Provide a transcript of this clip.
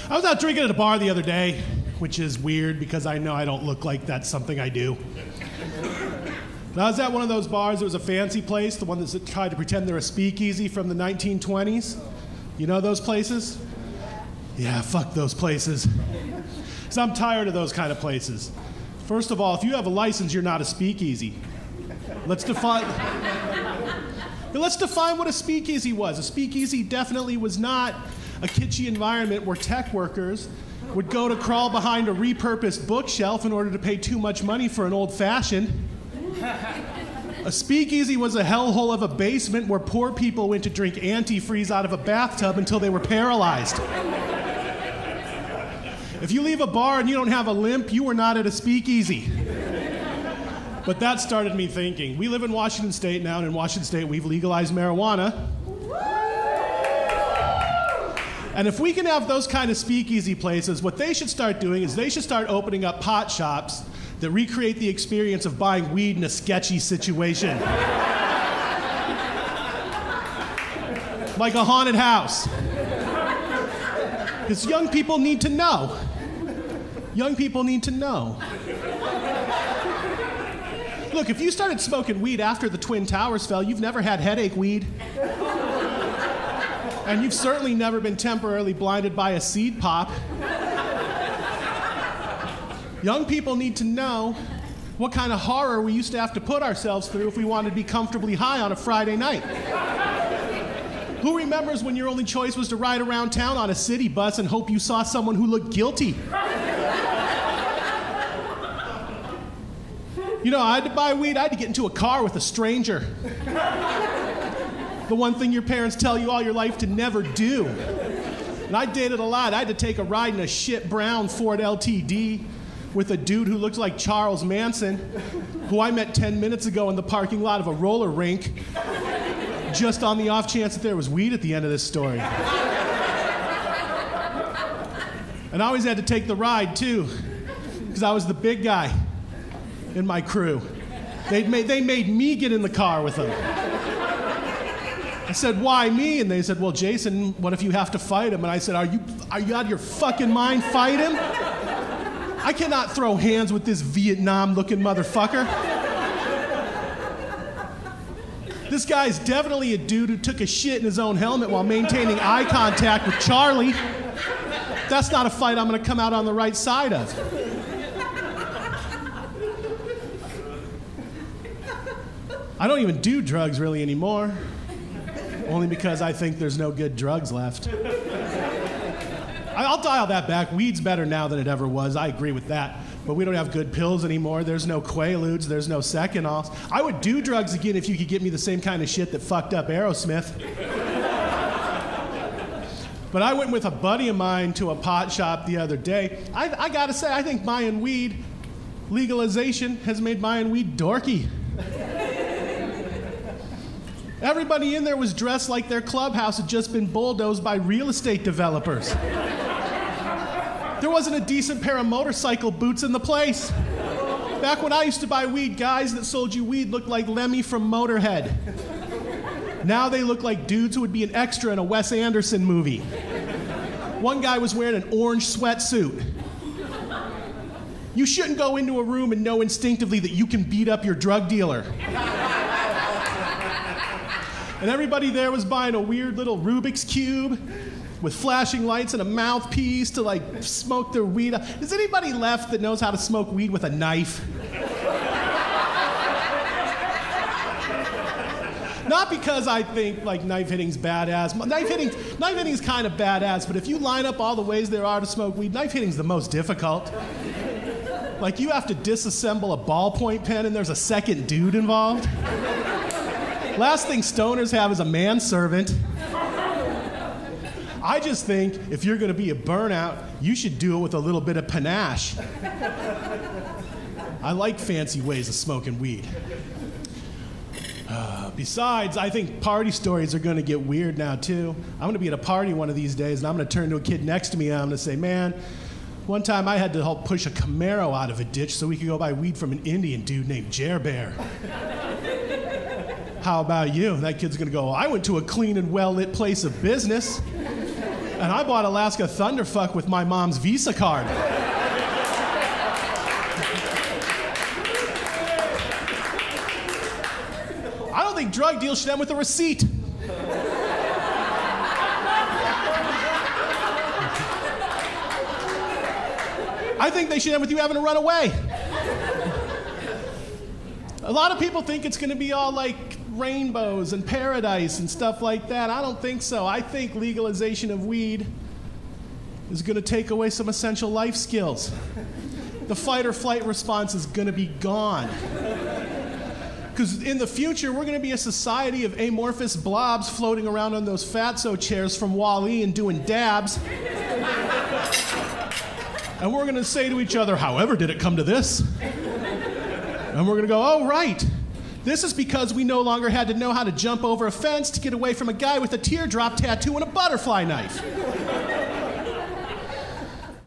I was out drinking at a bar the other day, which is weird because I know I don't look like that's something I do. And I was at one of those bars. It was a fancy place, the one that tried to pretend they're a speakeasy from the 1920s. You know those places? Yeah, fuck those places. Because I'm tired of those kind of places. First of all, if you have a license, you're not a speakeasy. Let's define what a speakeasy was. A speakeasy definitely was not a kitschy environment where tech workers would go to crawl behind a repurposed bookshelf in order to pay too much money for an old-fashioned. A speakeasy was a hellhole of a basement where poor people went to drink antifreeze out of a bathtub until they were paralyzed. If you leave a bar and you don't have a limp, you were not at a speakeasy. But that started me thinking. We live in Washington State now, and in Washington State we've legalized marijuana. And if we can have those kind of speakeasy places, what they should start doing is they should start opening up pot shops that recreate the experience of buying weed in a sketchy situation. Like a haunted house. Because young people need to know. Young people need to know. Look, if you started smoking weed after the Twin Towers fell, you've never had headache weed. And you've certainly never been temporarily blinded by a seed pop. Young people need to know what kind of horror we used to have to put ourselves through if we wanted to be comfortably high on a Friday night. Who remembers when your only choice was to ride around town on a city bus and hope you saw someone who looked guilty? You know, I had to buy weed, I had to get into a car with a stranger. The one thing your parents tell you all your life to never do. And I did it a lot. I had to take a ride in a shit brown Ford LTD with a dude who looked like Charles Manson, who I met 10 minutes ago in the parking lot of a roller rink, just on the off chance that there was weed at the end of this story. And I always had to take the ride, too, because I was the big guy in my crew. They made me get in the car with them. I said, why me? And they said, well, Jason, what if you have to fight him? And I said, are you out of your fucking mind? Fight him? I cannot throw hands with this Vietnam-looking motherfucker. This guy's definitely a dude who took a shit in his own helmet while maintaining eye contact with Charlie. That's not a fight I'm gonna come out on the right side of. I don't even do drugs really anymore. Only because I think there's no good drugs left. I'll dial that back. Weed's better now than it ever was. I agree with that. But we don't have good pills anymore. There's no Quaaludes. There's no Second-Offs. I would do drugs again if you could get me the same kind of shit that fucked up Aerosmith. But I went with a buddy of mine to a pot shop the other day. I gotta say, I think buying weed, legalization, has made buying weed dorky. Everybody in there was dressed like their clubhouse had just been bulldozed by real estate developers. There wasn't a decent pair of motorcycle boots in the place. Back when I used to buy weed, guys that sold you weed looked like Lemmy from Motorhead. Now they look like dudes who would be an extra in a Wes Anderson movie. One guy was wearing an orange sweatsuit. You shouldn't go into a room and know instinctively that you can beat up your drug dealer. And everybody there was buying a weird little Rubik's Cube with flashing lights and a mouthpiece to like smoke their weed. Is anybody left that knows how to smoke weed with a knife? Not because I think like knife hitting's badass. Knife hitting's kind of badass, but if you line up all the ways there are to smoke weed, knife hitting's the most difficult. Like you have to disassemble a ballpoint pen and there's a second dude involved. Last thing stoners have is a manservant. I just think if you're going to be a burnout, you should do it with a little bit of panache. I like fancy ways of smoking weed. Besides, I think party stories are going to get weird now, too. I'm going to be at a party one of these days, and I'm going to turn to a kid next to me, and I'm going to say, man, one time I had to help push a Camaro out of a ditch so we could go buy weed from an Indian dude named Jer Bear. How about you? And that kid's going to go, I went to a clean and well-lit place of business. And I bought Alaska Thunderfuck with my mom's Visa card. I don't think drug deals should end with a receipt. I think they should end with you having to run away. A lot of people think it's going to be all like rainbows and paradise and stuff like that. I don't think so. I think legalization of weed is going to take away some essential life skills. The fight or flight response is going to be gone. Because in the future, we're going to be a society of amorphous blobs floating around on those fatso chairs from Wall-E and doing dabs. And we're going to say to each other, however did it come to this? And we're going to go, oh, right. This is because we no longer had to know how to jump over a fence to get away from a guy with a teardrop tattoo and a butterfly knife.